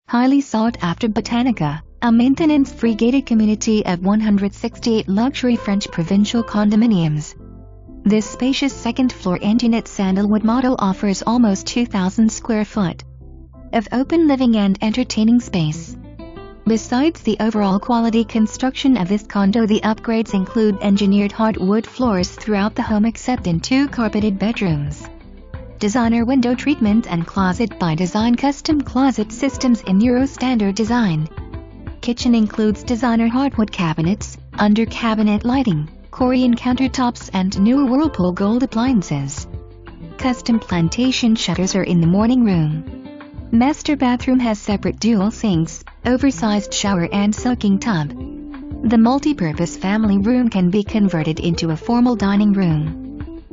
Highly sought after Botanica, a maintenance-free gated community of 168 luxury French Provincial condominiums. This spacious second-floor end-unit Sandalwood model offers almost 2,000 square foot of open living and entertaining space. Besides the overall quality construction of this condo, the upgrades include engineered hardwood floors throughout the home except in 2 carpeted bedrooms. Designer window treatment and closet by design, custom closet systems in Euro standard design. Kitchen includes designer hardwood cabinets, under cabinet lighting, Corian countertops and newer Whirlpool Gold appliances. Custom plantation shutters are in the morning room. Master bathroom has separate dual sinks, oversized shower and soaking tub. The multipurpose family room can be converted into a formal dining room.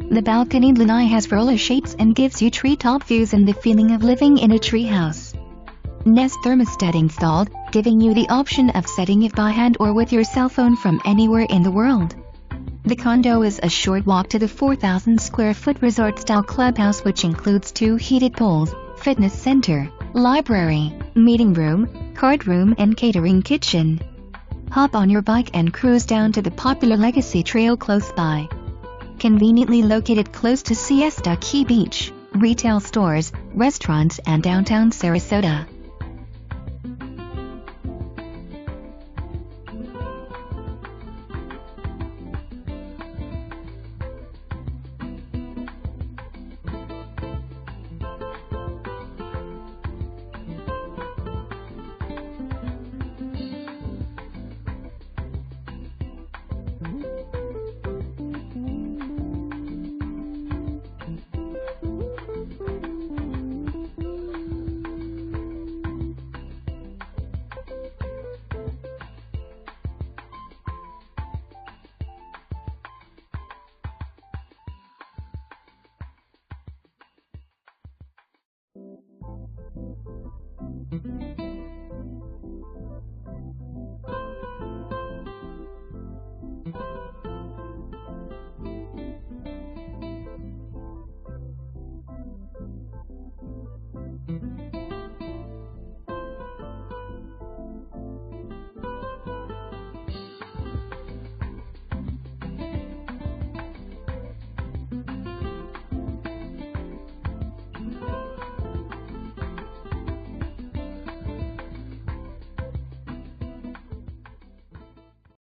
The balcony lanai has roller shapes and gives you treetop views and the feeling of living in a treehouse. Nest thermostat installed, giving you the option of setting it by hand or with your cell phone from anywhere in the world. The condo is a short walk to the 4,000 square foot resort-style clubhouse, which includes 2 heated pools, fitness center, library, meeting room, card room and catering kitchen. Hop on your bike and cruise down to the popular Legacy Trail close by. Conveniently located close to Siesta Key beach, retail stores, restaurants and downtown Sarasota.